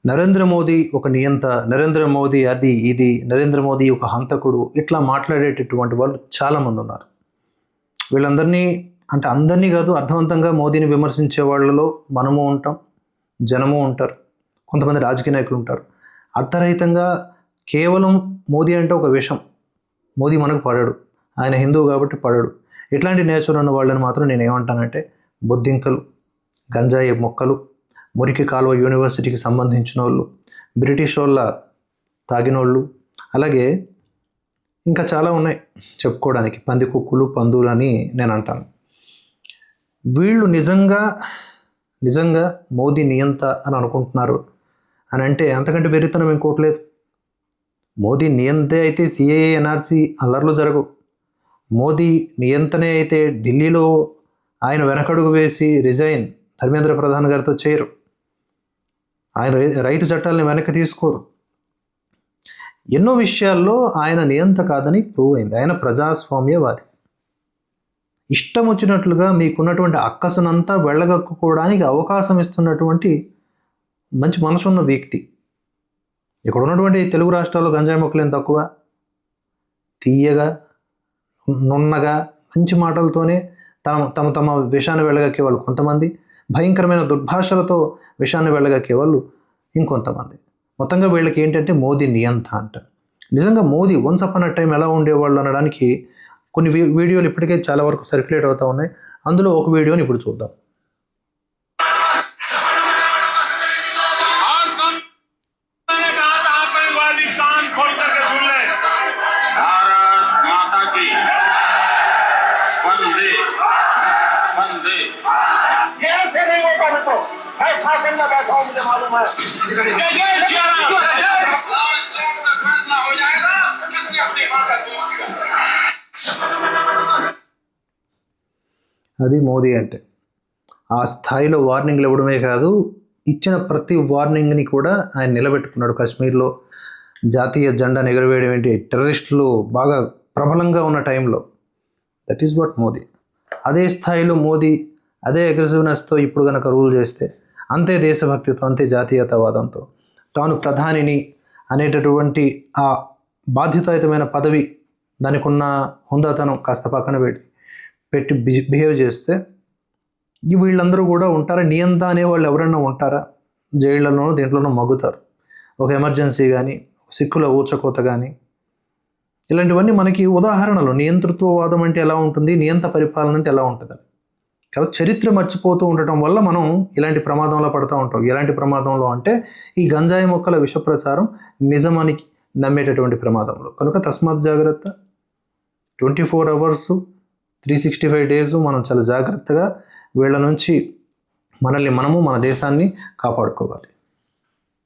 నరేంద్ర మోదీ ఒక నియంత, నరేంద్ర మోదీ అది ఇది, నరేంద్ర మోదీ ఒక హంతకుడు, ఇట్లా మాట్లాడేటటువంటి వాళ్ళు చాలామంది ఉన్నారు. వీళ్ళందరినీ అంటే అందరినీ కాదు, అర్థవంతంగా మోదీని విమర్శించే వాళ్ళలో మనము ఉంటాం, జనము ఉంటారు, కొంతమంది రాజకీయ నాయకులు ఉంటారు. అర్థరహితంగా కేవలం మోదీ అంటే ఒక విషం, మోదీ మనకు పడడు, ఆయన హిందువు కాబట్టి పడడు, ఇట్లాంటి నేచర్ ఉన్న వాళ్ళని మాత్రం నేను ఏమంటానంటే బొద్దింకలు, గంజాయి మొక్కలు, మురికి కాలువ యూనివర్సిటీకి సంబంధించిన వాళ్ళు, బ్రిటిష్ వాళ్ళ తాగినోళ్ళు, అలాగే ఇంకా చాలా ఉన్నాయి చెప్పుకోవడానికి, పందికొక్కులు పందులు అని నేను అంటాను. వీళ్ళు నిజంగా మోదీ నియంత అని అనుకుంటున్నారు అని అంటే అంతకంటే వెర్రితనం ఇంకోటి లేదు. మోదీ నియంతే అయితే సిఏఏ ఎన్ఆర్సీ అల్లర్లు జరగవు. మోదీ నియంతనే అయితే ఢిల్లీలో ఆయన వెనకడుగు వేసి రిజైన్ ధర్మేంద్ర ప్రధాన్ గారితో చేయరు. ఆయన రైతు చట్టాలని వెనక్కి తీసుకోరు. ఎన్నో విషయాల్లో ఆయన నియంత కాదని ప్రూవ్ అయింది. ఆయన ప్రజాస్వామ్యవాది. ఇష్టం వచ్చినట్లుగా మీకున్నటువంటి అక్కసునంతా వెళ్ళగక్కుకోవడానికి అవకాశం ఇస్తున్నటువంటి మంచి మనసున్న వ్యక్తి. ఇక్కడ ఉన్నటువంటి తెలుగు రాష్ట్రాల్లో గంజాయి మొక్కలు ఏం తక్కువ? తీయగా, నున్నగా, మంచి మాటలతోనే తమ విషాన్ని వెళ్ళగక్కే వాళ్ళు కొంతమంది, భయంకరమైన దుర్భాషలతో విషాన్ని వెళ్ళగక్కే వాళ్ళు ఇంకొంతమంది. మొత్తంగా వీళ్ళకి ఏంటంటే మోదీ నియంత అంట. నిజంగా Modi once upon a time ఎలా ఉండేవాళ్ళు అనడానికి కొన్ని వీడియోలు ఇప్పటికే చాలా వరకు సర్క్యులేట్ అవుతూ ఉన్నాయి. అందులో ఒక వీడియోని ఇప్పుడు చూద్దాం. शासन में बैठा हूं, मुझे मालूम है फैसला हो जाएगा। అది మోదీ అంటే. ఆ స్థాయిలో వార్నింగ్లు ఇవ్వడమే కాదు, ఇచ్చిన ప్రతి వార్నింగ్ని కూడా ఆయన నిలబెట్టుకున్నాడు. కాశ్మీర్లో జాతీయ జెండాను ఎగురవేయడం ఏంటి, టెర్రరిస్టులు బాగా ప్రబలంగా ఉన్న టైంలో, దట్ ఈస్ వాట్ మోదీ. అదే స్థాయిలో మోదీ అదే అగ్రెసివ్నెస్తో ఇప్పుడు కనుక రూల్ చేస్తే, అంతే దేశభక్తితో, అంతే జాతీయతావాదంతో, తాను ప్రధానిని అనేటటువంటి ఆ బాధ్యతాయుతమైన పదవి, దానికి ఉన్న హుందాతనం కాస్త పక్కన పెట్టి బిహేవ్ చేస్తే వీళ్ళందరూ కూడా ఉంటారా? నియంత అనేవాళ్ళు ఎవరైనా ఉంటారా? జైళ్లలోనూ దీంట్లోనూ మగ్గుతారు. ఒక ఎమర్జెన్సీ కానీ, సిక్కుల ఊచకోత కానీ, ఇలాంటివన్నీ మనకి ఉదాహరణలు. నియంతృత్వవాదం అంటే ఎలా ఉంటుంది, నియంత పరిపాలన అంటే ఎలా ఉంటుంది. కాబట్టి చరిత్ర మర్చిపోతూ ఉండటం వల్ల మనం ఇలాంటి ప్రమాదంలో పడుతూ ఉంటాం. ఎలాంటి ప్రమాదంలో అంటే ఈ గంజాయి మొక్కల విష ప్రచారం నిజమని నమ్మేటటువంటి ప్రమాదంలో. కనుక తస్మాత్ జాగ్రత్త. 24 hours 365 days మనం చాలా జాగ్రత్తగా వీళ్ళ నుంచి మనల్ని మనము, మన దేశాన్ని కాపాడుకోవాలి.